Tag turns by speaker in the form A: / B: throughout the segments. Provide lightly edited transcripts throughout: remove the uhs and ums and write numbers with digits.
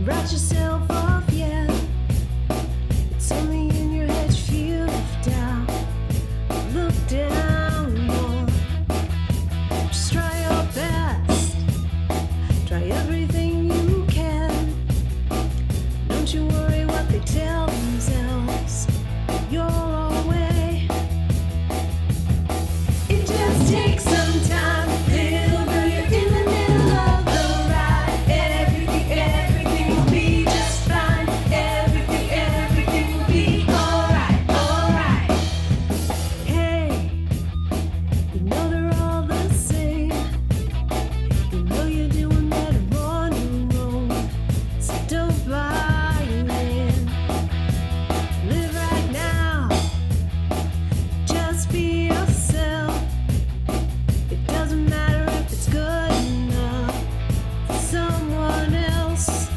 A: Write yourself off, yeah. It's only in your head, you feel left out. Look down more. Just try your best. Try everything you can. Don't you worry what they tell themselves. You're all way. It just takes some time. Little girl, you're in the middle of the ride. Everything will be just fine. Everything will be alright, alright. Hey, you know they're all the same. You know you're doing better on your own. So don't buy in. Live right now. Just be yourself. It doesn't matter if it's good enough for someone else.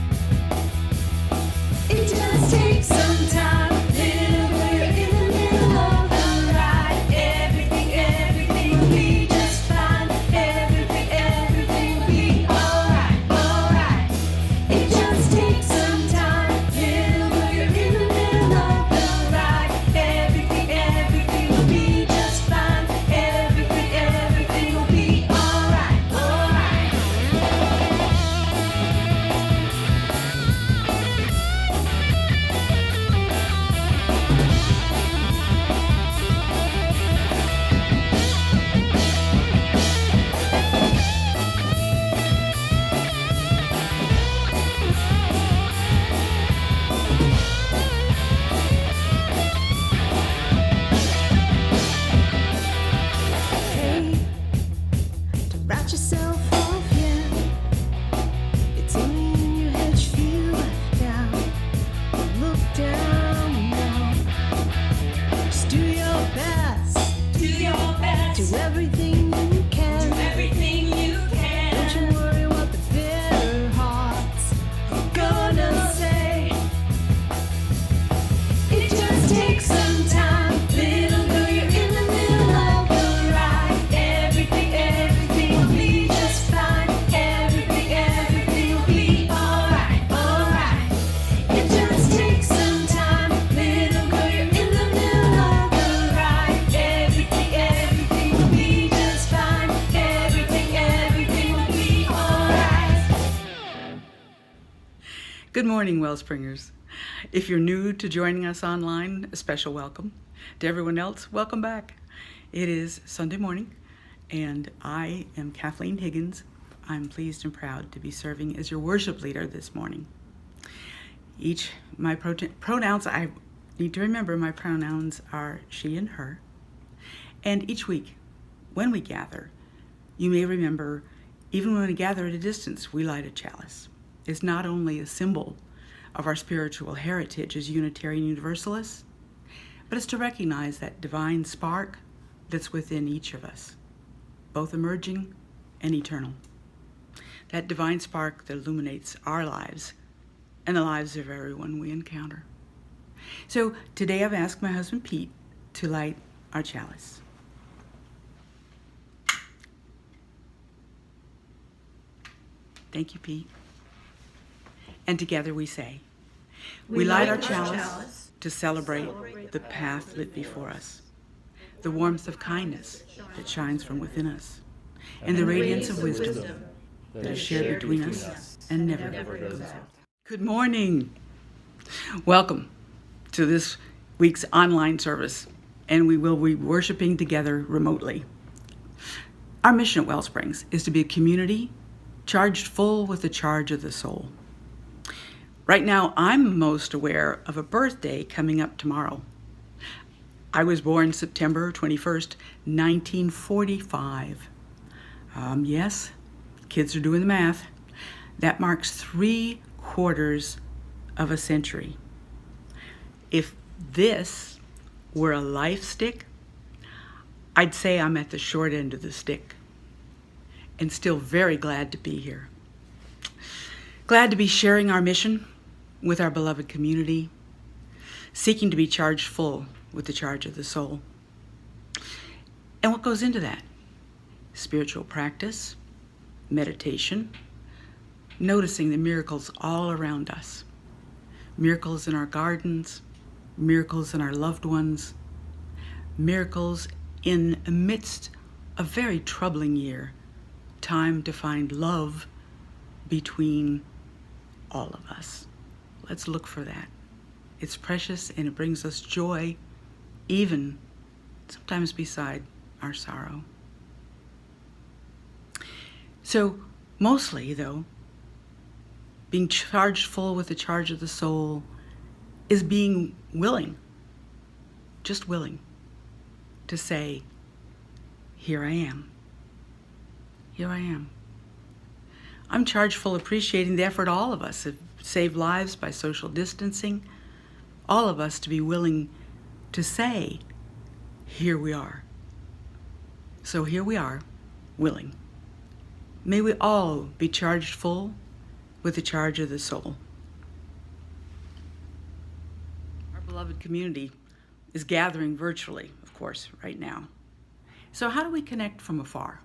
A: It just takes some time. Little girl, you're in the middle of the ride. Everything will be just fine. Everything will be alright, alright. It just takes some time. Little girl, you're in the middle of the ride. Everything will be just fine. Everything will be alright, alright. Hey, to write yourself off, yeah. It's only in your head, you feel left out. Look down now. Just do your best.
B: Do your best.
A: Do everything you can.
B: Do everything you can.
A: Don't you worry what the bitter hearts are gonna say. It just takes some time. Little girl, you're in the middle of the ride. Everything will be just fine. Everything will be alright, alright. It just takes some time. Little girl, you're in the middle of the ride. Everything will be just fine. Everything will be alright.
C: Good morning, WellSpringers. If you're new to joining us online, a special welcome. To everyone else, welcome back. It is Sunday morning, and I am Kathleen Higgins. I'm pleased and proud to be serving as your worship leader this morning. My pronouns, I need to remember my pronouns are she and her. And each week, when we gather, you may remember, even when we gather at a distance, we light a chalice. It's not only a symbol of our spiritual heritage as Unitarian Universalists, but it's to recognize that divine spark that's within each of us, both emerging and eternal. That divine spark that illuminates our lives and the lives of everyone we encounter. So today I've asked my husband Pete to light our chalice. Thank you, Pete. And together we say, we light our chalice to celebrate the path lit before us, the warmth of kindness that shines from within us, and the radiance of wisdom that is shared between us and never goes out. Good morning. Welcome to this week's online service, and we will be worshiping together remotely. Our mission at WellSprings is to be a community charged full with the charge of the soul. Right now, I'm most aware of a birthday coming up tomorrow. I was born September 21st, 1945. Yes, kids are doing the math. That marks 3/4 of a century. If this were a life stick, I'd say I'm at the short end of the stick, and still very glad to be here. Glad to be sharing our mission with our beloved community, seeking to be charged full with the charge of the soul. And what goes into that? Spiritual practice, meditation, noticing the miracles all around us. Miracles in our gardens, miracles in our loved ones, miracles in amidst a very troubling year, time to find love between all of us. Let's look for that. It's precious and it brings us joy, even sometimes beside our sorrow. So mostly, though, being charged full with the charge of the soul is being willing, just willing, to say, here I am. Here I am. I'm charged full appreciating the effort all of us have saved lives by social distancing, all of us to be willing to say, here we are. So here we are, willing. May we all be charged full with the charge of the soul. Our beloved community is gathering virtually, of course, right now. So how do we connect from afar?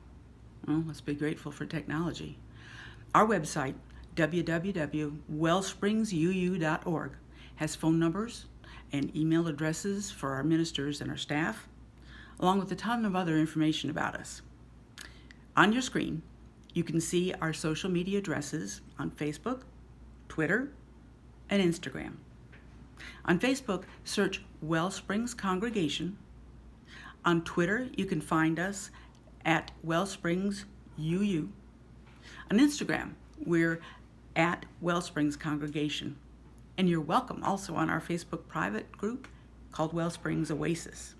C: Well, let's be grateful for technology. Our website, www.wellspringsuu.org, has phone numbers and email addresses for our ministers and our staff, along with a ton of other information about us. On your screen, you can see our social media addresses on Facebook, Twitter, and Instagram. On Facebook, search WellSprings Congregation. On Twitter, you can find us at WellSprings UU. On Instagram, we're at WellSprings Congregation. And you're welcome also on our Facebook private group called WellSprings Oasis.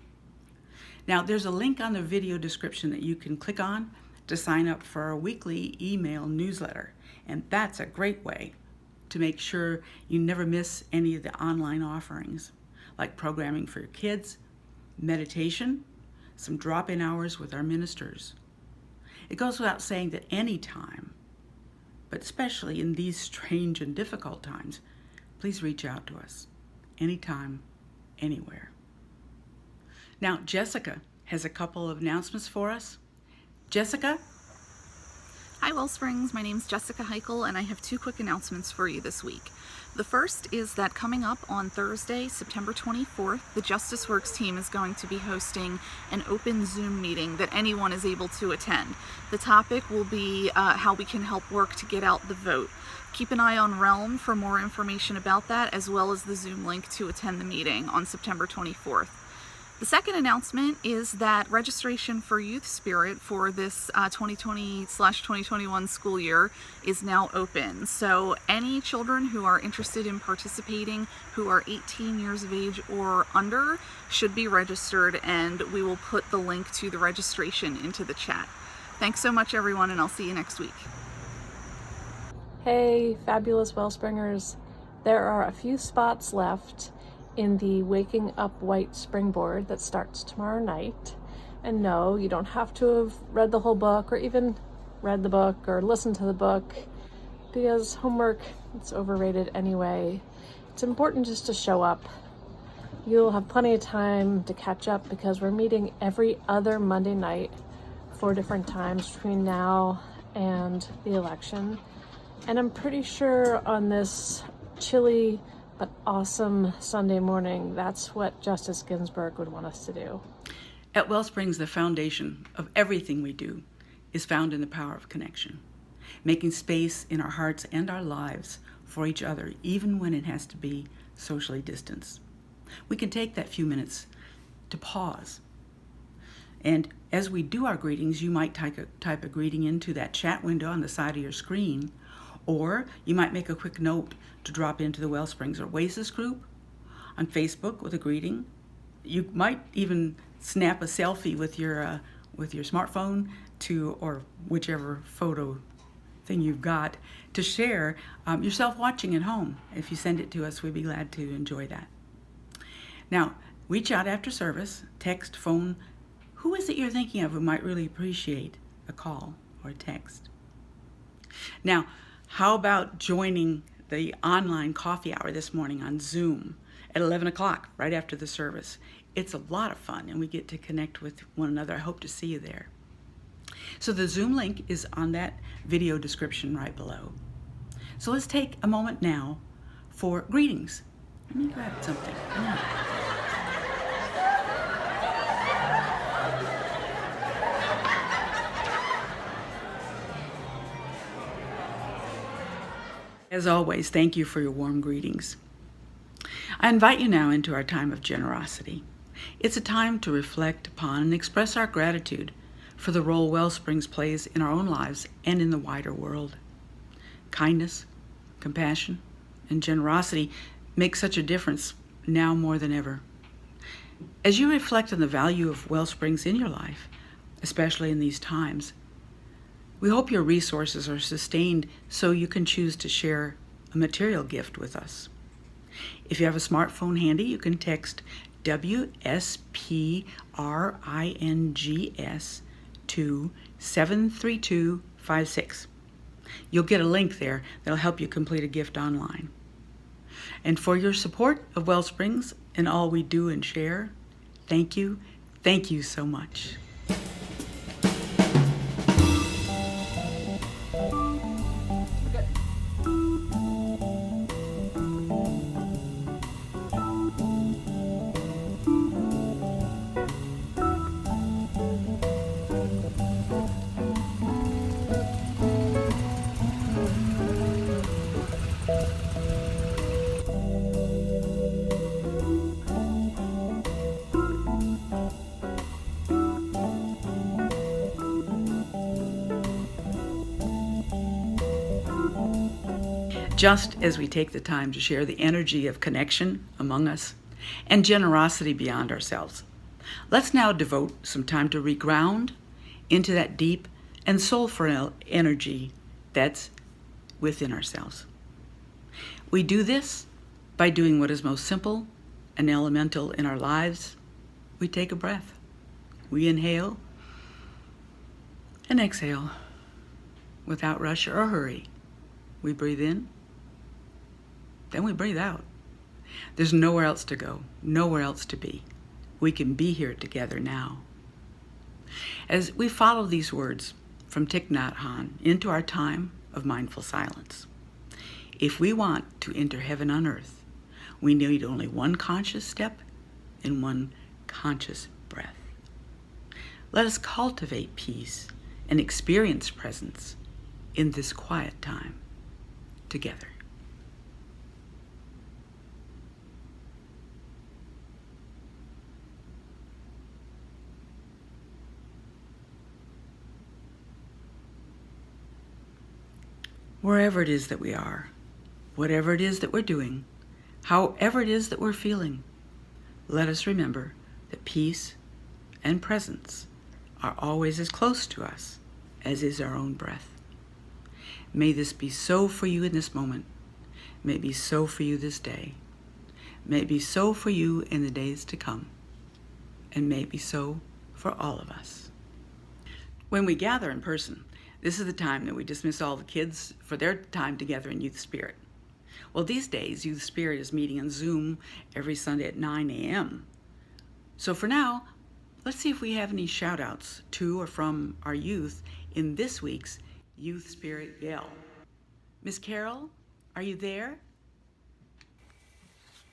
C: Now, there's a link on the video description that you can click on to sign up for our weekly email newsletter. And that's a great way to make sure you never miss any of the online offerings, like programming for your kids, meditation, some drop-in hours with our ministers. It goes without saying that any time, but especially in these strange and difficult times, please reach out to us anytime, anywhere. Now, Jessica has a couple of announcements for us. Jessica?
D: Hi WellSprings, my name's Jessica Heichel and I have two quick announcements for you this week. The first is that coming up on Thursday, September 24th, the Justice Works team is going to be hosting an open Zoom meeting that anyone is able to attend. The topic will be how we can help work to get out the vote. Keep an eye on Realm for more information about that, as well as the Zoom link to attend the meeting on September 24th. The second announcement is that registration for Youth Spirit for this 2020/2021 school year is now open. So any children who are interested in participating who are 18 years of age or under should be registered, and we will put the link to the registration into the chat. Thanks so much, everyone, and I'll see you next week.
E: Hey, fabulous Wellspringers. There are a few spots left in the Waking Up White Springboard that starts tomorrow night. And no, you don't have to have read the whole book or even read the book or listened to the book, because homework, it's overrated anyway. It's important just to show up. You'll have plenty of time to catch up because we're meeting every other Monday night, 4 different times between now and the election. And I'm pretty sure on this chilly but awesome Sunday morning, that's what Justice Ginsburg would want us to do.
C: At WellSprings, the foundation of everything we do is found in the power of connection, making space in our hearts and our lives for each other, even when it has to be socially distanced. We can take that few minutes to pause. And as we do our greetings, you might type a greeting into that chat window on the side of your screen, or you might make a quick note to drop into the WellSprings Oasis group on Facebook with a greeting. You might even snap a selfie with your smartphone or whichever photo thing you've got to share yourself watching at home. If you send it to us, we'd be glad to enjoy that. Now, reach out after service, text, phone. Who is it you're thinking of who might really appreciate a call or a text? Now, how about joining the online coffee hour this morning on Zoom at 11 o'clock, right after the service? It's a lot of fun, and we get to connect with one another. I hope to see you there. So the Zoom link is on that video description right below. So let's take a moment now for greetings. Let me grab something. Yeah. As always, thank you for your warm greetings. I invite you now into our time of generosity. It's a time to reflect upon and express our gratitude for the role WellSprings plays in our own lives and in the wider world. Kindness, compassion, and generosity make such a difference now more than ever. As you reflect on the value of WellSprings in your life, especially in these times, we hope your resources are sustained so you can choose to share a material gift with us. If you have a smartphone handy, you can text WSPRINGS to 73256. You'll get a link there that'll help you complete a gift online. And for your support of WellSprings and all we do and share, thank you so much. Just as we take the time to share the energy of connection among us and generosity beyond ourselves, let's now devote some time to reground into that deep and soulful energy that's within ourselves. We do this by doing what is most simple and elemental in our lives. We take a breath. We inhale and exhale without rush or hurry. We breathe in, then we breathe out. There's nowhere else to go, nowhere else to be. We can be here together now. As we follow these words from Thich Nhat Hanh into our time of mindful silence, if we want to enter heaven on earth, we need only one conscious step and one conscious breath. Let us cultivate peace and experience presence in this quiet time together. Wherever it is that we are, whatever it is that we're doing, however it is that we're feeling, let us remember that peace and presence are always as close to us as is our own breath. May this be so for you in this moment. May it be so for you this day. May it be so for you in the days to come. And may it be so for all of us. When we gather in person, this is the time that we dismiss all the kids for their time together in Youth Spirit. Well, these days, Youth Spirit is meeting on Zoom every Sunday at 9 a.m. So for now, let's see if we have any shout-outs to or from our youth in this week's Youth Spirit Yell. Miss Carol, are you there?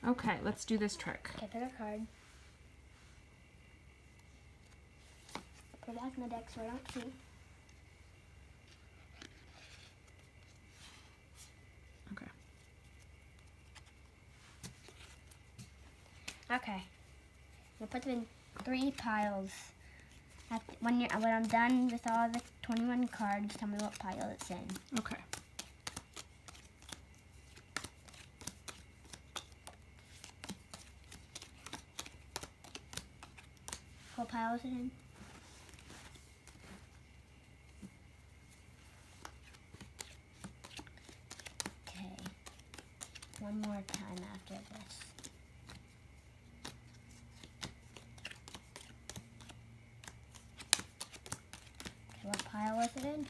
F: Okay, let's do this trick.
G: Okay, pick a card. Put it back in the deck so I don't see.
F: Okay.
G: Okay. We'll put them in 3 piles. When I'm done with all the 21 cards, tell me what pile it's in.
F: Okay.
G: What pile is it in? Okay. One more time after this. Okay, what pile was it in?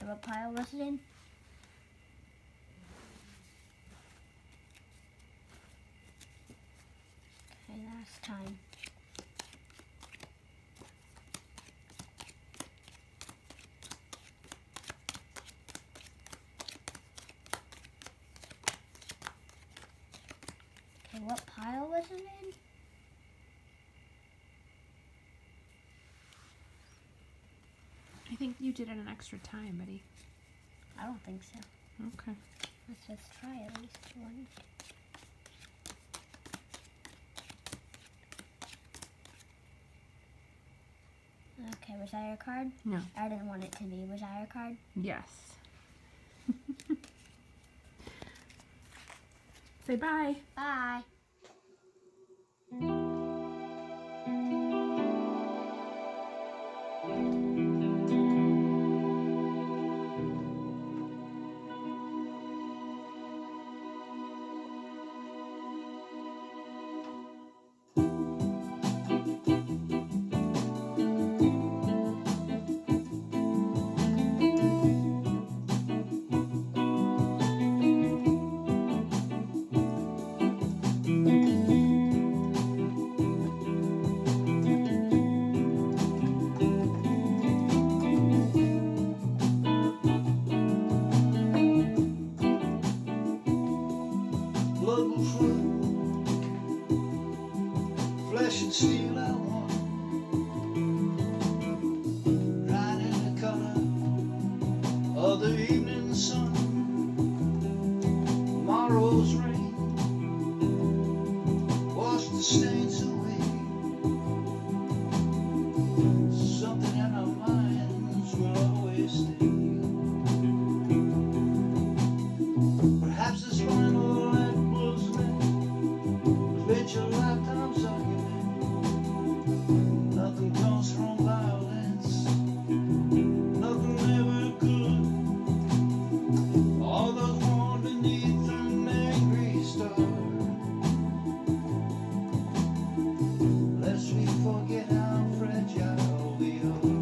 G: So what pile was it in? Okay, last time. Okay, what pile was it in?
F: I think you did it an extra time, buddy.
G: I don't think so.
F: Okay.
G: Let's just try at least one. Okay, was that your card?
F: No.
G: I didn't want it to be. Was that your card?
F: Yes. Say bye.
G: Bye.
H: Blood will flow, flesh and steel I want, right in the color of the evening sun. Tomorrow's rain, wash the stains away. Something in our minds will always stay. Perhaps this final act was meant to quench a lifetime's argument. Nothing comes from violence, nothing ever could. All those born beneath an angry star. Lest we forget how fragile we are.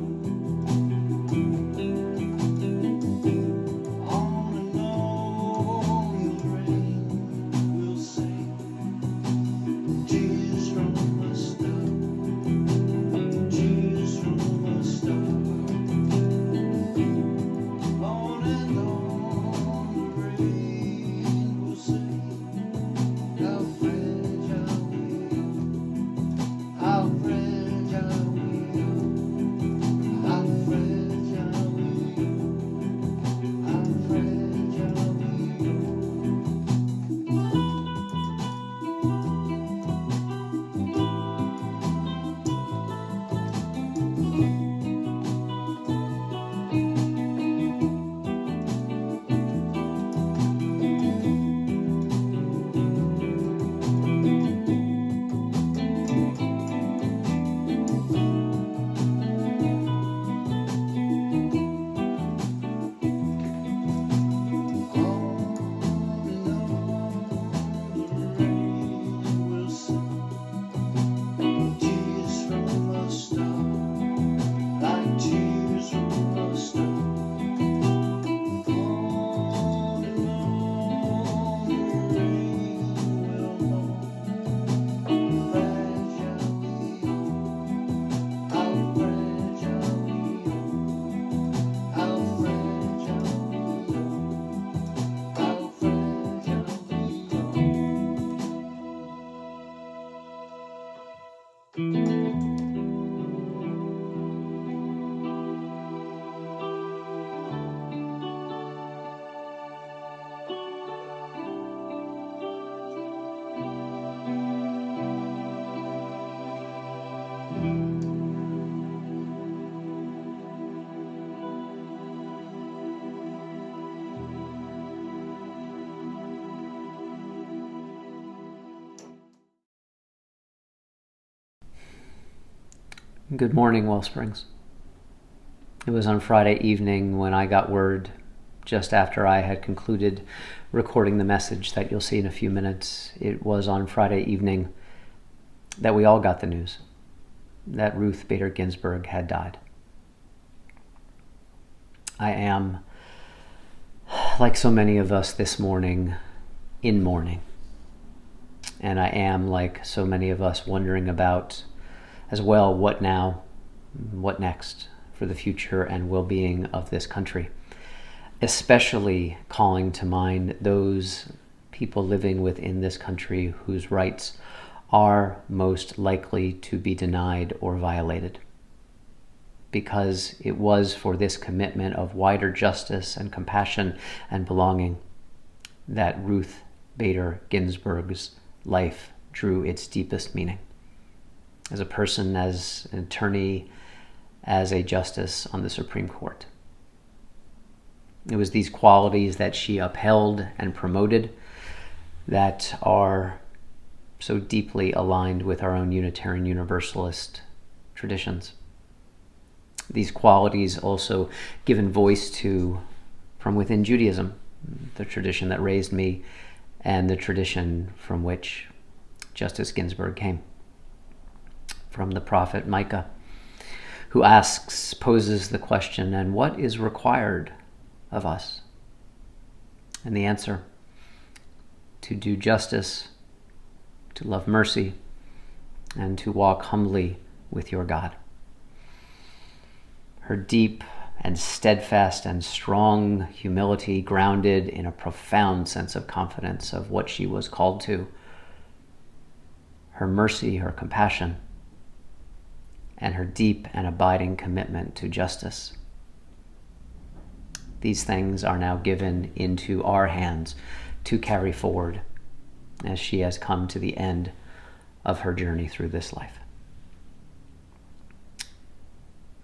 H: On and on you'll rain, we'll sing tears from a star, tears from a star. On and on the rain will sing how fragile we are, how fragile we are, how fragile we are, how fragile we are.
I: Good morning, WellSprings. It was on Friday evening when I got word, just after I had concluded recording the message that you'll see in a few minutes. It was on Friday evening that we all got the news that Ruth Bader Ginsburg had died. I am like so many of us this morning, in mourning. And I am, like so many of us, wondering about as well, what now, what next for the future and well-being of this country. Especially calling to mind those people living within this country whose rights are most likely to be denied or violated. Because it was for this commitment of wider justice and compassion and belonging that Ruth Bader Ginsburg's life drew its deepest meaning. As a person, as an attorney, as a justice on the Supreme Court. It was these qualities that she upheld and promoted that are so deeply aligned with our own Unitarian Universalist traditions. These qualities also given voice to from within Judaism, the tradition that raised me and the tradition from which Justice Ginsburg came. From the prophet Micah, who poses the question, and what is required of us? And the answer, to do justice, to love mercy, and to walk humbly with your God. Her deep and steadfast and strong humility grounded in a profound sense of confidence of what she was called to. Her mercy, her compassion, and her deep and abiding commitment to justice. These things are now given into our hands to carry forward as she has come to the end of her journey through this life.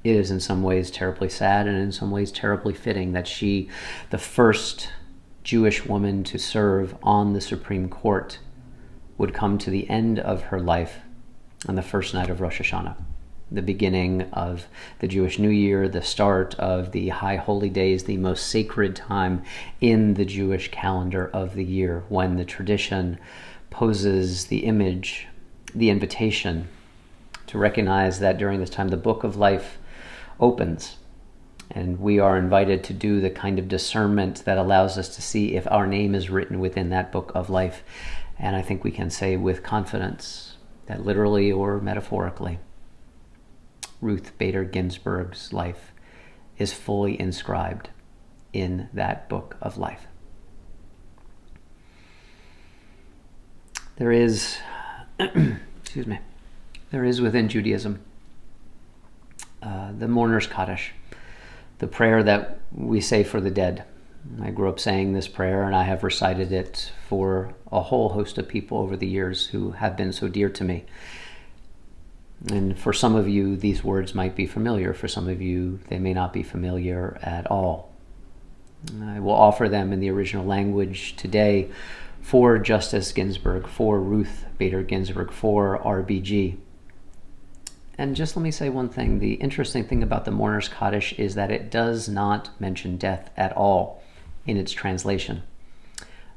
I: It is in some ways terribly sad and in some ways terribly fitting that she, the first Jewish woman to serve on the Supreme Court, would come to the end of her life on the first night of Rosh Hashanah, the beginning of the Jewish New Year, the start of the High Holy Days, the most sacred time in the Jewish calendar of the year, when the tradition poses the image, the invitation to recognize that during this time the book of life opens, and we are invited to do the kind of discernment that allows us to see if our name is written within that book of life. And I think we can say with confidence that literally or metaphorically, Ruth Bader Ginsburg's life is fully inscribed in that book of life. There is, there is within Judaism the mourner's Kaddish, the prayer that we say for the dead. I grew up saying this prayer, and I have recited it for a whole host of people over the years who have been so dear to me. And for some of you, these words might be familiar. For some of you, they may not be familiar at all. I will offer them in the original language today for Justice Ginsburg, for Ruth Bader Ginsburg, for RBG. And just let me say one thing. The interesting thing about the Mourner's Kaddish is that it does not mention death at all in its translation.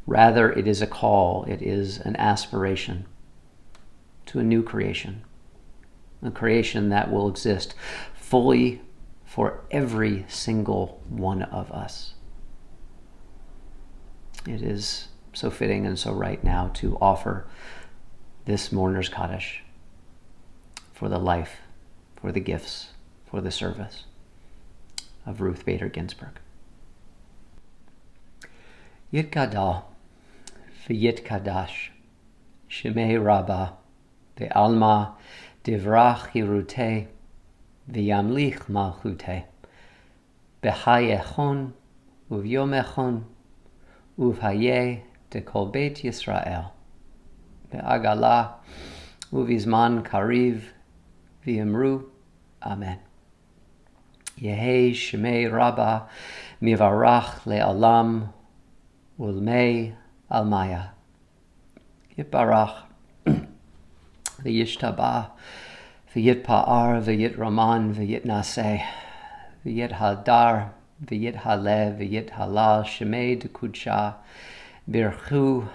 I: Rather, it is a call, it is an aspiration to a new creation, a creation that will exist fully for every single one of us. It is so fitting and so right now to offer this Mourner's Kaddish for the life, for the gifts, for the service of Ruth Bader Ginsburg. Yitkadal v'yitkadash Shemei Rabbah ve'alma divrach hirute v'yamlich malchute b'hayechon uvyomechon uvhaye dekol beit Yisrael be'agala uvizman kariv v'yamru Amen. Yehei Shemei Rabbah mivarach le'alam ulmei almaya. Yitbarach v'yishtabah v'yitpa'ar v'yitraman v'yitnaseh v'yithadar v'yithaleh v'yithalal Shemei dekudsha birchu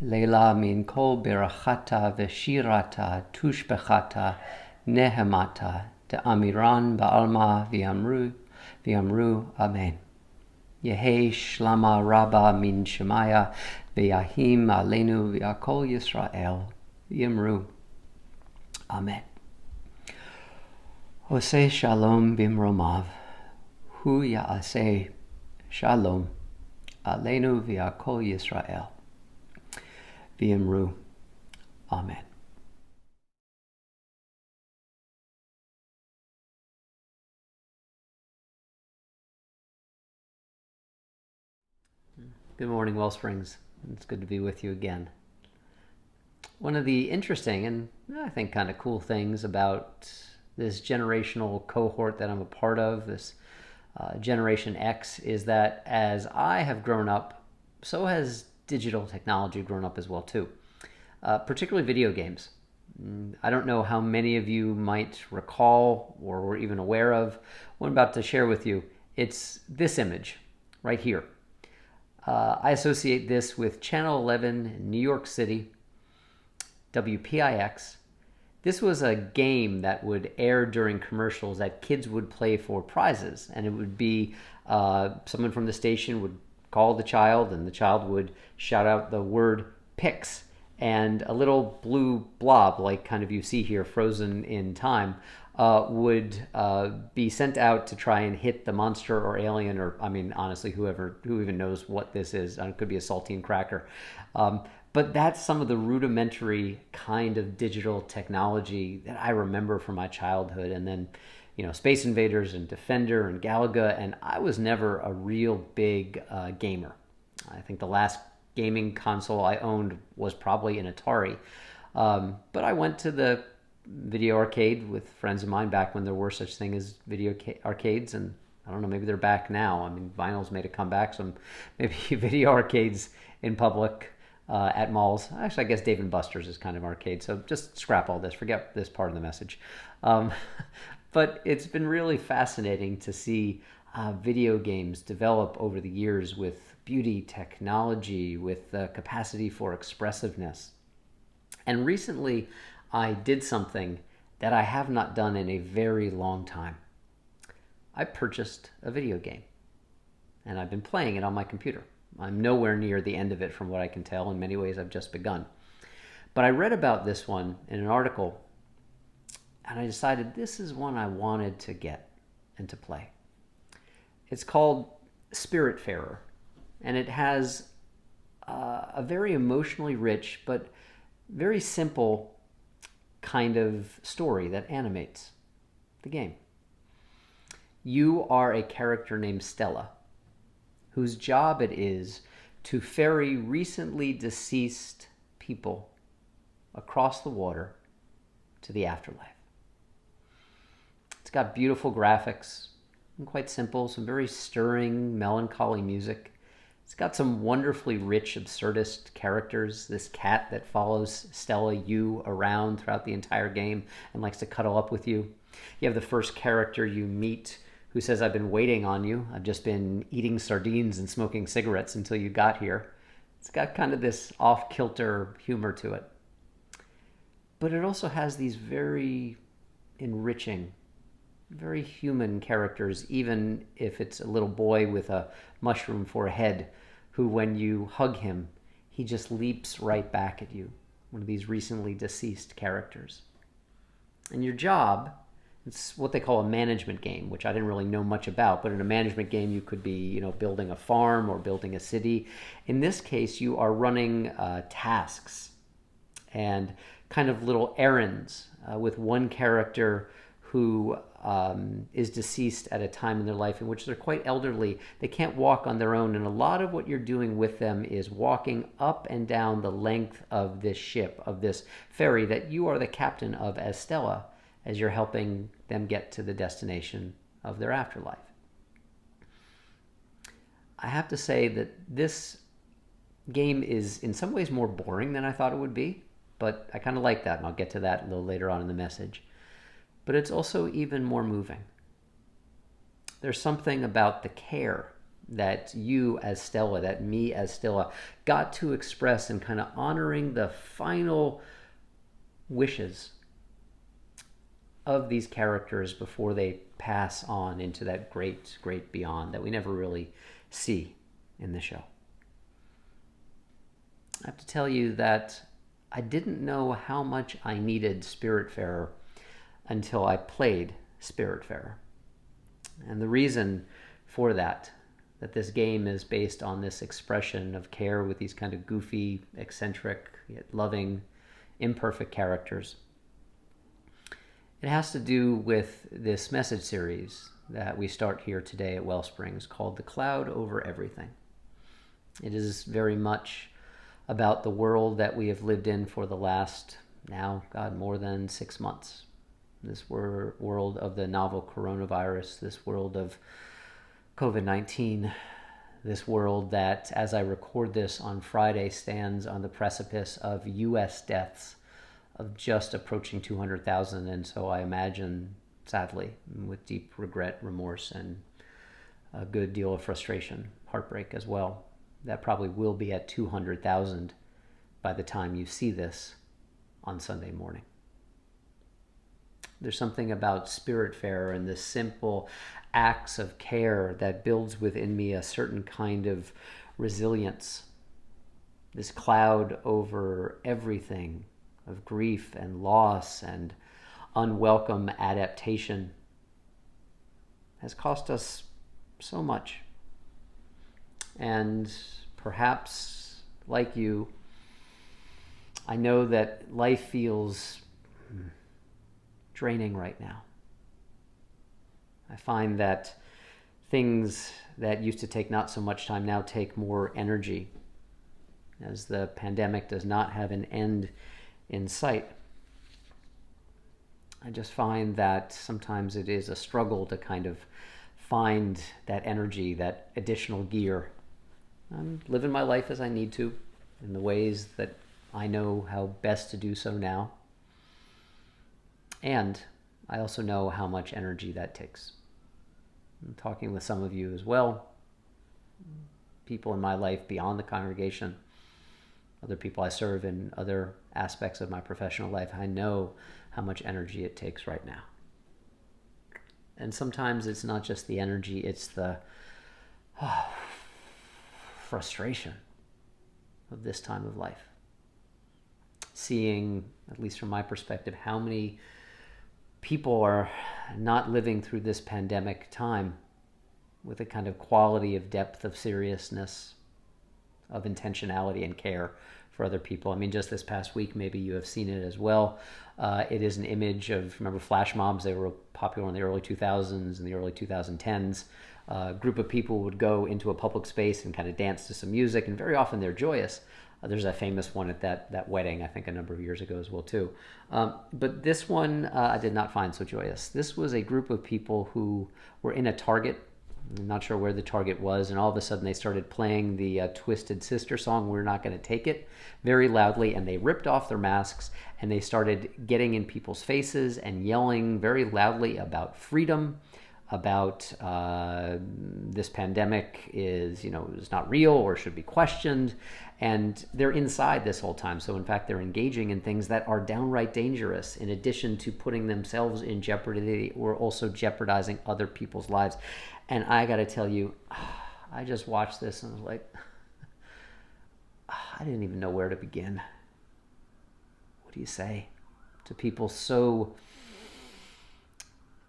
I: leila min kol birachata v'shirata tushbechata nehemata de amiran ba'alma v'yamru Amen. Yehi Shlama Rabba Min Shemaya V'Yahim Aleinu V'Akol Yisrael Yimru. Amen. Oseh Shalom Bimromav Hu Ya'aseh Shalom Aleinu V'Akol Yisrael V'Yimru. Amen. Good morning, WellSprings. It's good to be with you again. One of the interesting and I think kind of cool things about this generational cohort that I'm a part of, this Generation X, is that as I have grown up, so has digital technology grown up as well too, particularly video games. I don't know how many of you might recall or were even aware of what I'm about to share with you. It's this image right here. I associate this with Channel 11 in New York City, WPIX. This was a game that would air during commercials that kids would play for prizes. And it would be someone from the station would call the child, and the child would shout out the word "pix," and a little blue blob, like kind of you see here, frozen in time, would be sent out to try and hit the monster or alien, or I mean, honestly, who even knows what this is. It could be a saltine cracker. But that's some of the rudimentary kind of digital technology that I remember from my childhood. And then, Space Invaders and Defender and Galaga, and I was never a real big gamer. I think the last gaming console I owned was probably an Atari. But I went to the video arcade with friends of mine back when there were such thing as video arcades, and I don't know, maybe they're back now. I mean, vinyl's made a comeback, so maybe video arcades in public at malls. Actually, I guess Dave & Buster's is kind of arcade, so just scrap all this, forget this part of the message. But it's been really fascinating to see video games develop over the years with beauty, technology, with the capacity for expressiveness. And recently, I did something that I have not done in a very long time. I purchased a video game, and I've been playing it on my computer. I'm nowhere near the end of it from what I can tell. In many ways, I've just begun. But I read about this one in an article, and I decided this is one I wanted to get and to play. It's called Spiritfarer, and it has a very emotionally rich but very simple kind of story that animates the game. You are a character named Stella, whose job it is to ferry recently deceased people across the water to the afterlife. It's got beautiful graphics and quite simple, some very stirring, melancholy music. It's got some wonderfully rich, absurdist characters. This cat that follows Stella, you, around throughout the entire game and likes to cuddle up with you. You have the first character you meet who says, "I've been waiting on you. I've just been eating sardines and smoking cigarettes until you got here." It's got kind of this off-kilter humor to it. But it also has these very enriching, very human characters, even if it's a little boy with a mushroom for a head who, when you hug him, he just leaps right back at you. One of these recently deceased characters. And your job, it's what they call a management game, which I didn't really know much about, but in a management game you could be, building a farm or building a city. In this case, you are running tasks and kind of little errands with one character who is deceased at a time in their life in which they're quite elderly. They can't walk on their own, and a lot of what you're doing with them is walking up and down the length of this ship, of this ferry that you are the captain of as Stella, as you're helping them get to the destination of their afterlife. I have to say that this game is in some ways more boring than I thought it would be, but I kind of like that, and I'll get to that a little later on in the message. But it's also even more moving. There's something about the care that you as Stella, that me as Stella, got to express in kind of honoring the final wishes of these characters before they pass on into that great, great beyond that we never really see in the show. I have to tell you that I didn't know how much I needed Spiritfarer until I played Spiritfarer. And the reason for that this game is based on this expression of care with these kind of goofy, eccentric, yet loving, imperfect characters. It has to do with this message series that we start here today at WellSprings called The Cloud Over Everything. It is very much about the world that we have lived in for the last, now, God, more than 6 months. This world of the novel coronavirus, this world of COVID-19, this world that, as I record this on Friday, stands on the precipice of U.S. deaths of just approaching 200,000. And so I imagine, sadly, with deep regret, remorse, and a good deal of frustration, heartbreak as well, that probably will be at 200,000 by the time you see this on Sunday morning. There's something about Spiritfarer and the simple acts of care that builds within me a certain kind of resilience. This cloud over everything of grief and loss and unwelcome adaptation has cost us so much. And perhaps, like you, I know that life feels draining right now. I find that things that used to take not so much time now take more energy, as the pandemic does not have an end in sight. I just find that sometimes it is a struggle to kind of find that energy, that additional gear. I'm living my life as I need to, in the ways that I know how best to do so now. And I also know how much energy that takes. I'm talking with some of you as well, people in my life beyond the congregation, other people I serve in other aspects of my professional life. I know how much energy it takes right now. And sometimes it's not just the energy, it's the frustration of this time of life. Seeing, at least from my perspective, how many people are not living through this pandemic time with a kind of quality of depth of seriousness, of intentionality and care for other people. I mean, just this past week, maybe you have seen it as well. It is an image of, remember flash mobs? They were popular in the early 2000s and the early 2010s. A group of people would go into a public space and kind of dance to some music, and very often they're joyous. There's a famous one at that wedding, I think a number of years ago as well too. But this one I did not find so joyous. This was a group of people who were in a Target. I'm not sure where the Target was, and all of a sudden they started playing the Twisted Sister song, We're Not Gonna Take It, very loudly, and they ripped off their masks and they started getting in people's faces and yelling very loudly about freedom, about this pandemic is not real or should be questioned. And they're inside this whole time. So in fact, they're engaging in things that are downright dangerous. In addition to putting themselves in jeopardy, we're also jeopardizing other people's lives. And I got to tell you, I just watched this and was like, I didn't even know where to begin. What do you say to people so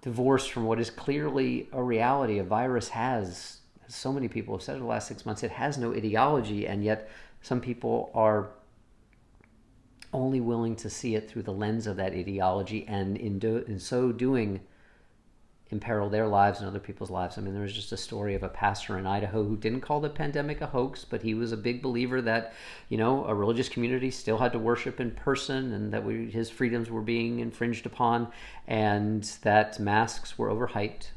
I: divorced from what is clearly a reality? A virus has, as so many people have said in the last 6 months, it has no ideology, and yet some people are only willing to see it through the lens of that ideology, and in so doing, imperil their lives and other people's lives. I mean, there was just a story of a pastor in Idaho who didn't call the pandemic a hoax, but he was a big believer that, a religious community still had to worship in person, and that his freedoms were being infringed upon, and that masks were overhyped.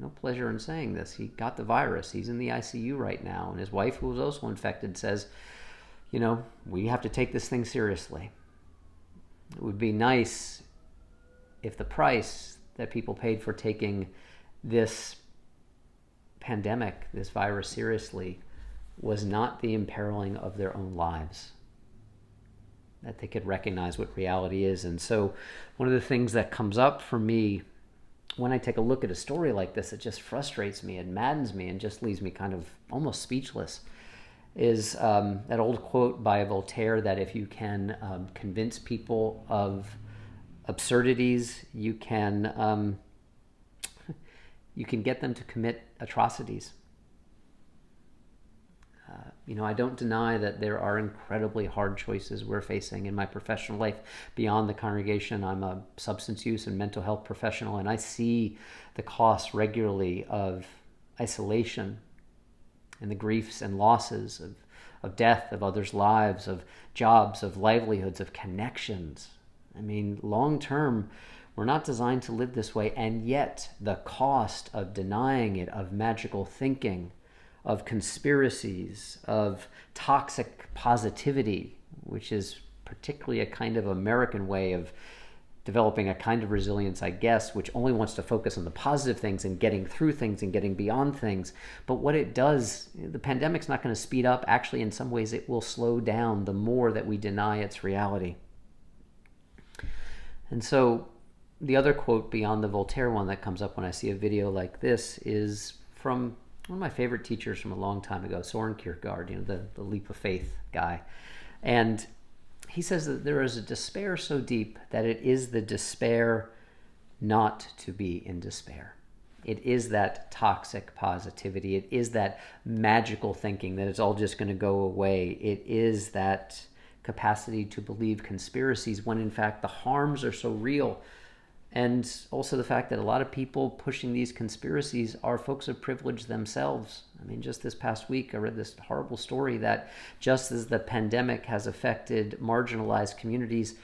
I: No pleasure in saying this. He got the virus. He's in the ICU right now. And his wife, who was also infected, says, we have to take this thing seriously. It would be nice if the price that people paid for taking this pandemic, this virus seriously, was not the imperiling of their own lives. that they could recognize what reality is. And so one of the things that comes up for me when I take a look at a story like this, it just frustrates me, it maddens me, and just leaves me kind of almost speechless, is that old quote by Voltaire that if you can convince people of absurdities, you can get them to commit atrocities. I don't deny that there are incredibly hard choices we're facing in my professional life beyond the congregation. I'm a substance use and mental health professional, and I see the costs regularly of isolation and the griefs and losses of death, of others' lives, of jobs, of livelihoods, of connections. I mean, long term, we're not designed to live this way, and yet the cost of denying it, of magical thinking, of conspiracies, of toxic positivity, which is particularly a kind of American way of developing a kind of resilience, I guess, which only wants to focus on the positive things and getting through things and getting beyond things. But what it does, the pandemic's not going to speed up. Actually, in some ways, it will slow down the more that we deny its reality. And so the other quote beyond the Voltaire one that comes up when I see a video like this is from one of my favorite teachers from a long time ago, Soren Kierkegaard, the leap of faith guy. And he says that there is a despair so deep that it is the despair not to be in despair. It is that toxic positivity. It is that magical thinking that it's all just going to go away. It is that capacity to believe conspiracies when in fact the harms are so real. And also the fact that a lot of people pushing these conspiracies are folks of privilege themselves. I mean, just this past week, I read this horrible story that just as the pandemic has affected marginalized communities,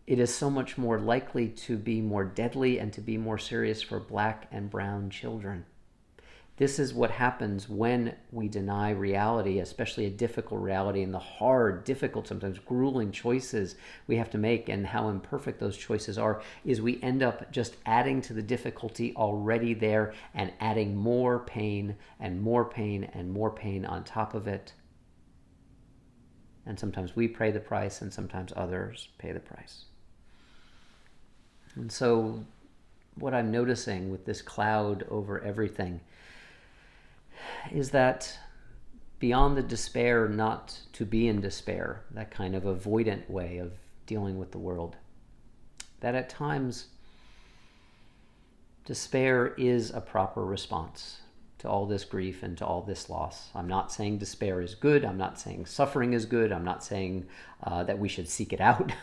I: it is so much more likely to be more deadly and to be more serious for Black and brown children. This is what happens when we deny reality, especially a difficult reality, and the hard, difficult, sometimes grueling choices we have to make, and how imperfect those choices are, is we end up just adding to the difficulty already there and adding more pain and more pain and more pain on top of it. And sometimes we pay the price, and sometimes others pay the price. And so what I'm noticing with this cloud over everything is that beyond the despair not to be in despair, that kind of avoidant way of dealing with the world, that at times despair is a proper response to all this grief and to all this loss. I'm not saying despair is good. I'm not saying suffering is good. I'm not saying that we should seek it out.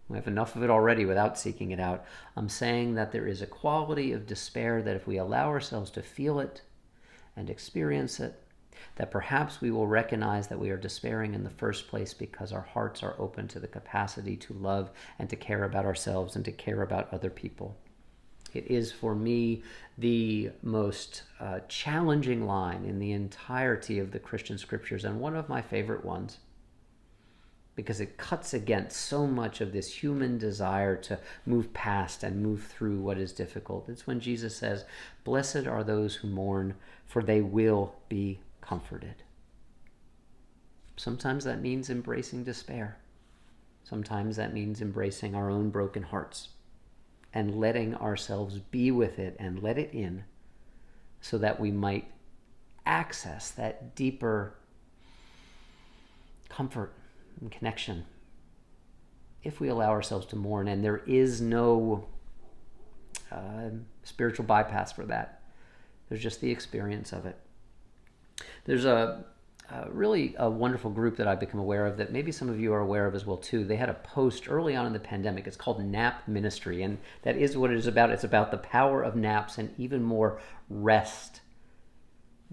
I: We have enough of it already without seeking it out. I'm saying that there is a quality of despair that if we allow ourselves to feel it and experience it, that perhaps we will recognize that we are despairing in the first place because our hearts are open to the capacity to love and to care about ourselves and to care about other people. It is for me the most challenging line in the entirety of the Christian scriptures, and one of my favorite ones, because it cuts against so much of this human desire to move past and move through what is difficult. It's when Jesus says, "Blessed are those who mourn, for they will be comforted." Sometimes that means embracing despair. Sometimes that means embracing our own broken hearts and letting ourselves be with it and let it in, so that we might access that deeper comfort and connection if we allow ourselves to mourn. And there is no spiritual bypass for that. There's just the experience of it. There's a really wonderful group that I've become aware of that maybe some of you are aware of as well too. They had a post early on in the pandemic. It's called Nap Ministry, and that is what it is about. It's about the power of naps and even more rest.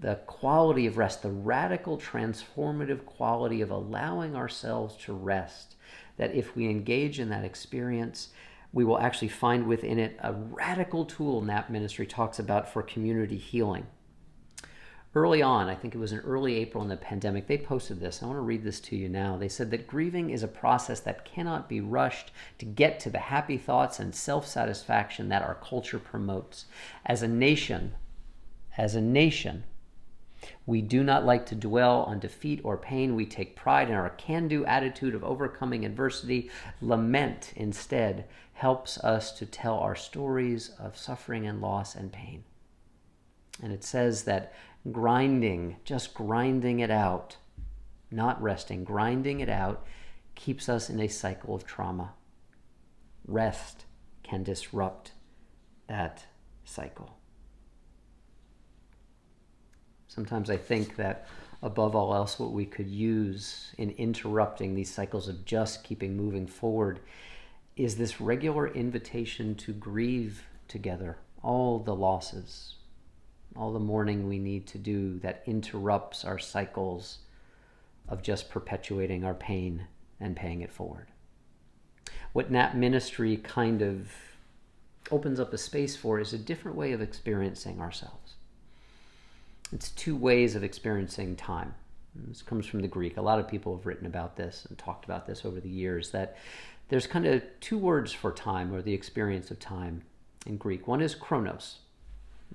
I: The quality of rest, the radical transformative quality of allowing ourselves to rest, that if we engage in that experience, we will actually find within it a radical tool Nap Ministry talks about for community healing. Early on, I think it was in early April in the pandemic, they posted this. I want to read this to you now. They said that grieving is a process that cannot be rushed to get to the happy thoughts and self-satisfaction that our culture promotes. As a nation, We do not like to dwell on defeat or pain. We take pride in our can-do attitude of overcoming adversity. Lament, instead, helps us to tell our stories of suffering and loss and pain. And it says that grinding, just grinding it out, not resting, grinding it out, keeps us in a cycle of trauma. Rest can disrupt that cycle. Sometimes I think that above all else, what we could use in interrupting these cycles of just keeping moving forward is this regular invitation to grieve together all the losses, all the mourning we need to do that interrupts our cycles of just perpetuating our pain and paying it forward. What Nap Ministry kind of opens up a space for is a different way of experiencing ourselves. It's two ways of experiencing time. This comes from the Greek. A lot of people have written about this and talked about this over the years, that there's kind of two words for time, or the experience of time in Greek. One is chronos.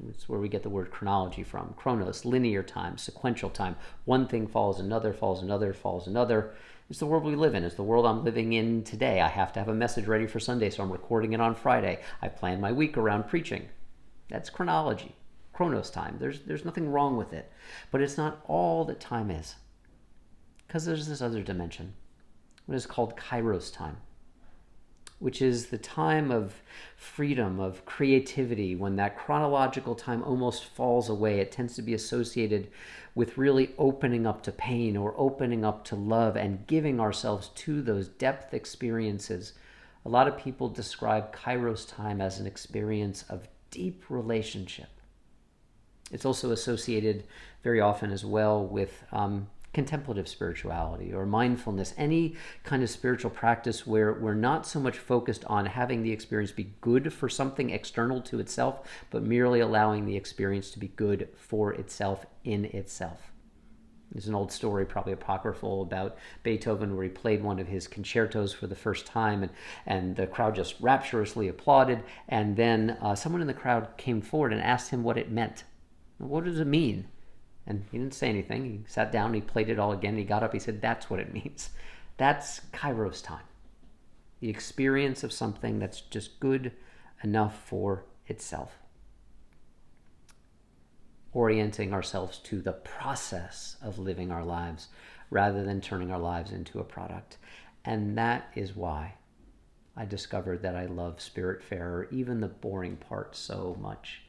I: It's where we get the word chronology from. Chronos, linear time, sequential time. One thing follows another, follows another, follows another. It's the world we live in. It's the world I'm living in today. I have to have a message ready for Sunday, so I'm recording it on Friday. I plan my week around preaching. That's chronology. Chronos time. There's nothing wrong with it. But it's not all that time is. Because there's this other dimension, what is called kairos time, which is the time of freedom, of creativity. When that chronological time almost falls away, it tends to be associated with really opening up to pain or opening up to love and giving ourselves to those depth experiences. A lot of people describe kairos time as an experience of deep relationship. It's also associated very often as well with contemplative spirituality or mindfulness, any kind of spiritual practice where we're not so much focused on having the experience be good for something external to itself, but merely allowing the experience to be good for itself in itself. There's an old story, probably apocryphal, about Beethoven where he played one of his concertos for the first time, and the crowd just rapturously applauded, and then someone in the crowd came forward and asked him what it meant. What does it mean? And he didn't say anything. He sat down, he played it all again, he got up, he said, that's what it means. That's kairos time. The experience of something that's just good enough for itself. Orienting ourselves to the process of living our lives rather than turning our lives into a product. And that is why I discovered that I love Spiritfarer, even the boring parts, so much.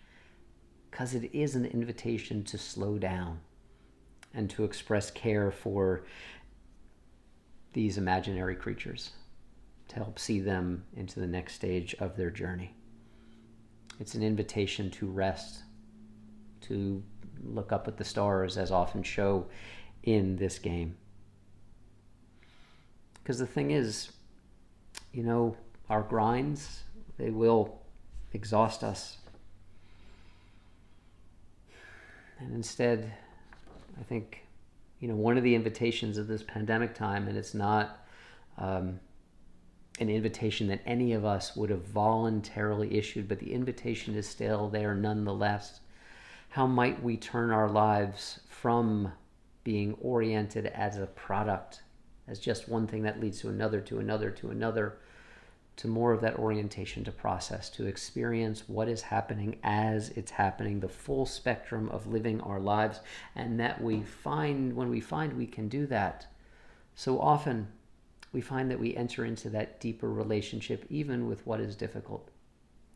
I: Because it is an invitation to slow down and to express care for these imaginary creatures, to help see them into the next stage of their journey. It's an invitation to rest, to look up at the stars as often show in this game. Because the thing is, our grinds, they will exhaust us. And instead, I think, one of the invitations of this pandemic time, and it's not an invitation that any of us would have voluntarily issued, but the invitation is still there nonetheless. How might we turn our lives from being oriented as a product, as just one thing that leads to another, to another, to another, to more of that orientation to process, to experience what is happening as it's happening, the full spectrum of living our lives, and that when we find we can do that, so often we find that we enter into that deeper relationship, even with what is difficult,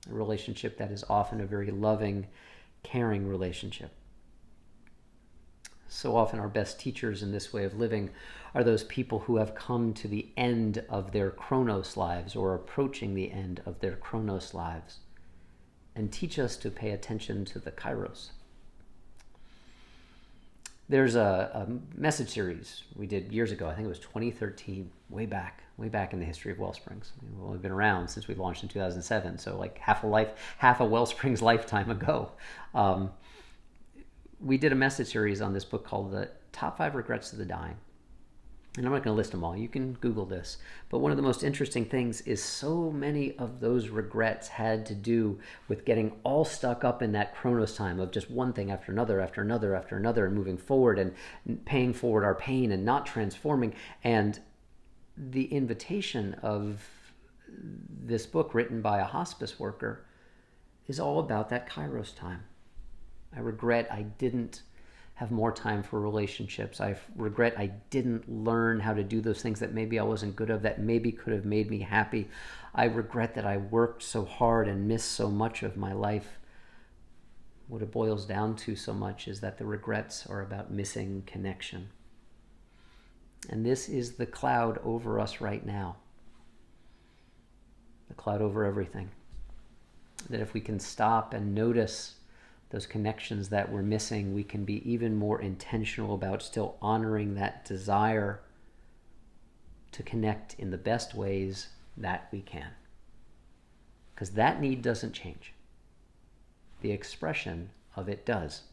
I: a relationship that is often a very loving, caring relationship. So often our best teachers in this way of living are those people who have come to the end of their chronos lives or approaching the end of their chronos lives and teach us to pay attention to the kairos. There's a message series we did years ago. I think it was 2013, way back in the history of WellSprings. We've only been around since we launched in 2007, so like half a WellSprings lifetime ago. We did a message series on this book called The Top 5 Regrets of the Dying. And I'm not going to list them all. You can Google this. But one of the most interesting things is so many of those regrets had to do with getting all stuck up in that chronos time of just one thing after another, after another, after another, and moving forward and paying forward our pain and not transforming. And the invitation of this book written by a hospice worker is all about that kairos time. I regret I didn't have more time for relationships. I regret I didn't learn how to do those things that maybe I wasn't good at, that maybe could have made me happy. I regret that I worked so hard and missed so much of my life. What it boils down to so much is that the regrets are about missing connection. And this is the cloud over us right now. The cloud over everything. That if we can stop and notice those connections that we're missing, we can be even more intentional about still honoring that desire to connect in the best ways that we can. Because that need doesn't change. The expression of it does,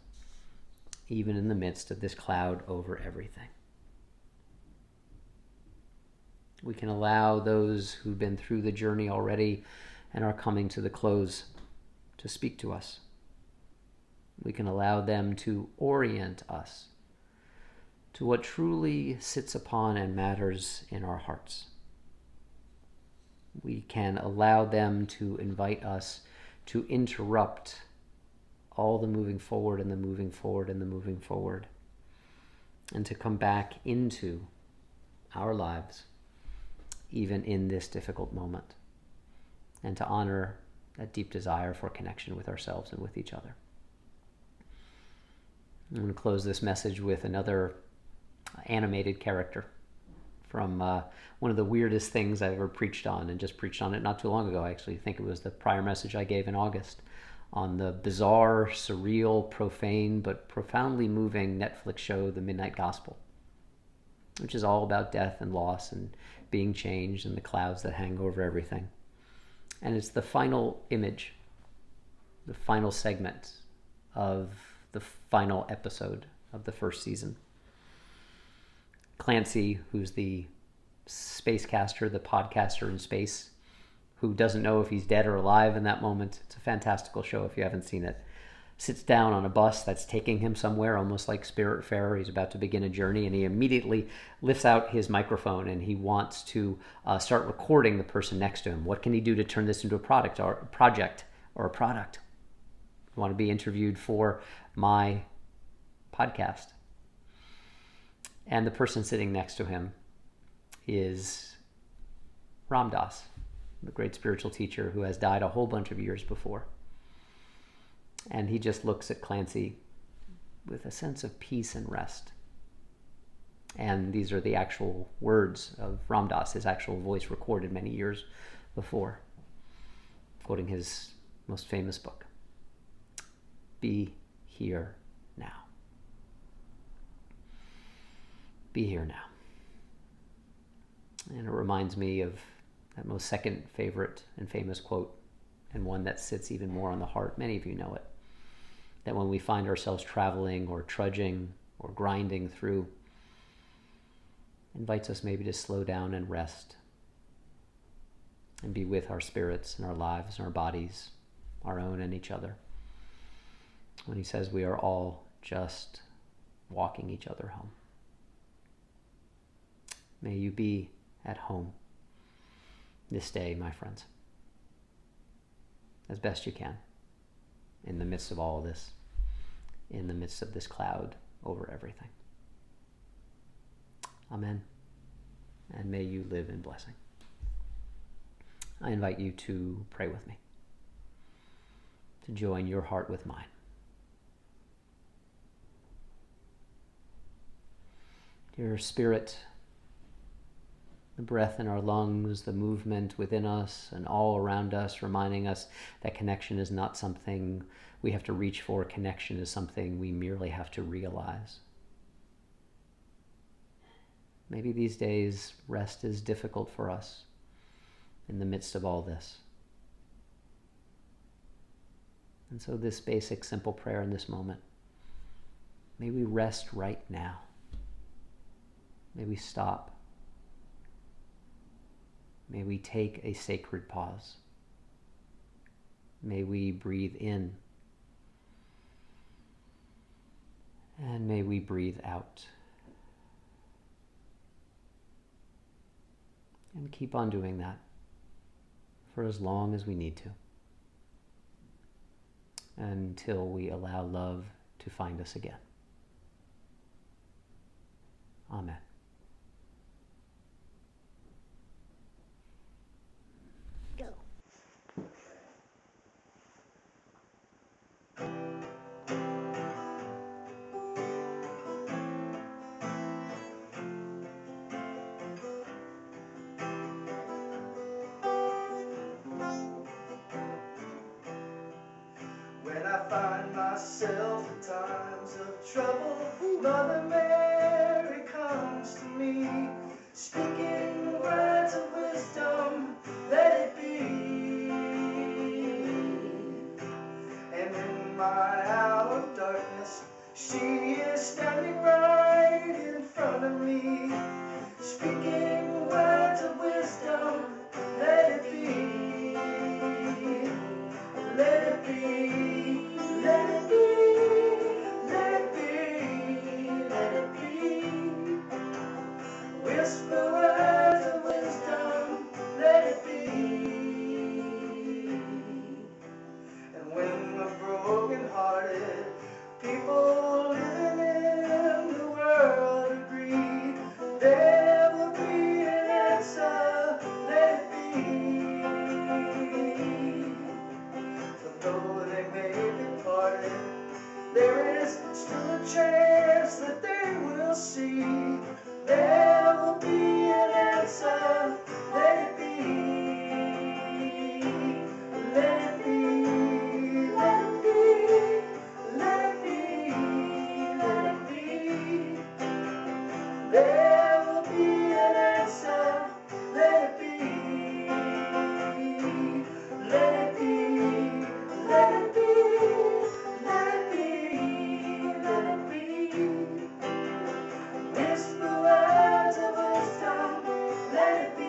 I: even in the midst of this cloud over everything. We can allow those who've been through the journey already and are coming to the close to speak to us. We can allow them to orient us to what truly sits upon and matters in our hearts. We can allow them to invite us to interrupt all the moving forward and the moving forward and the moving forward, and to come back into our lives, even in this difficult moment, and to honor that deep desire for connection with ourselves and with each other. I'm going to close this message with another animated character from one of the weirdest things I've ever preached on, and just preached on it not too long ago. I actually think it was the prior message I gave in August on the bizarre, surreal, profane, but profoundly moving Netflix show, The Midnight Gospel, which is all about death and loss and being changed and the clouds that hang over everything. And it's the final image, the final segment of the final episode of the first season. Clancy, who's the spacecaster, the podcaster in space, who doesn't know if he's dead or alive in that moment. It's a fantastical show if you haven't seen it. Sits down on a bus that's taking him somewhere, almost like Spiritfarer. He's about to begin a journey, and he immediately lifts out his microphone and he wants to start recording the person next to him. What can he do to turn this into a project? I want to be interviewed for my podcast. And the person sitting next to him is Ram Dass, the great spiritual teacher who has died a whole bunch of years before. And he just looks at Clancy with a sense of peace and rest. And these are the actual words of Ram Dass, his actual voice recorded many years before, quoting his most famous book. Be here now. Be here now. And it reminds me of that most second favorite and famous quote, and one that sits even more on the heart. Many of you know it. That when we find ourselves traveling or trudging or grinding through, invites us maybe to slow down and rest and be with our spirits and our lives and our bodies, our own and each other. When he says we are all just walking each other home. May you be at home this day, my friends, as best you can, in the midst of all of this, in the midst of this cloud over everything. Amen. And may you live in blessing. I invite you to pray with me, to join your heart with mine. Dear Spirit, the breath in our lungs, the movement within us and all around us, reminding us that connection is not something we have to reach for. Connection is something we merely have to realize. Maybe these days rest is difficult for us in the midst of all this. And so this basic, simple prayer in this moment, may we rest right now. May we stop May we take a sacred pause. May we breathe in. And may we breathe out. And keep on doing that for as long as we need to, until we allow love to find us again. Amen.
G: Go.
H: When I find myself in times of trouble, Mother Mary comes to me, speaking words of wisdom, let it be. And in my hour of darkness, she is standing right in front of me, speaking words of wisdom, let it be. Let it be, let it be, let it be, let it be. Whisper words of wisdom, let it be. And when we're broken-hearted, people living in the world agree, there will be an answer, let it be. Though they may be parted, there is still a chance that they will see. There will be an answer, let it be. Let it be, let it be, let it be, let it be. There will be an answer, let it be. Let it be, let it be, let it be, let it be. Whisper words of wisdom, let it be.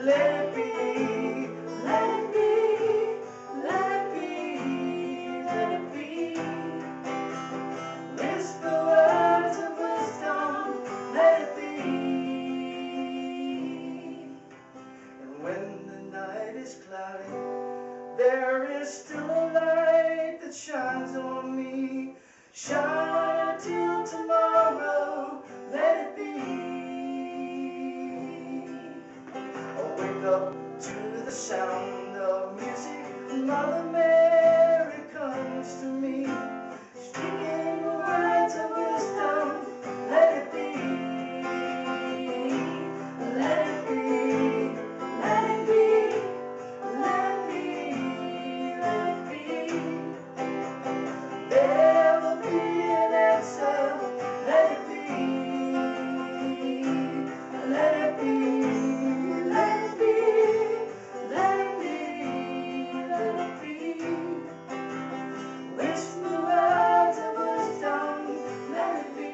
H: Let it be, let it be, let it be, let it be. Whisper words of wisdom, let it be. And when the night is cloudy, there is still a light that shines on me. Shine until tomorrow, let it be. I'll wake up to the sound of music. Mother Mary comes to me, speaking words of wisdom, let it be. Let it be, let it be, let it be, let it be. There will be an answer, let it be. Let it be, let it be, let it be, let it be. Whisper words of wisdom, let it be.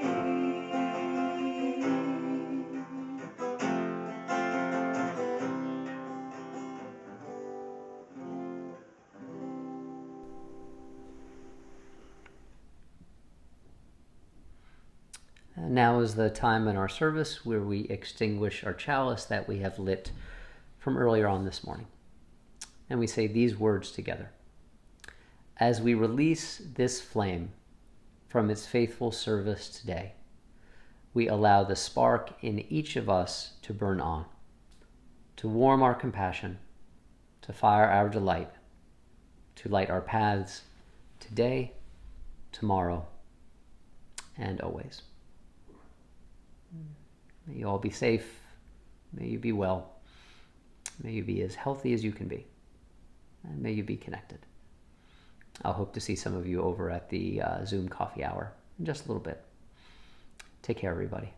I: Now is the time in our service where we extinguish our chalice that we have lit from earlier on this morning. And we say these words together. As we release this flame from its faithful service today, we allow the spark in each of us to burn on, to warm our compassion, to fire our delight, to light our paths today, tomorrow, and always. May you all be safe. May you be well. May you be as healthy as you can be. And may you be connected. I'll hope to see some of you over at the Zoom coffee hour in just a little bit. Take care, everybody.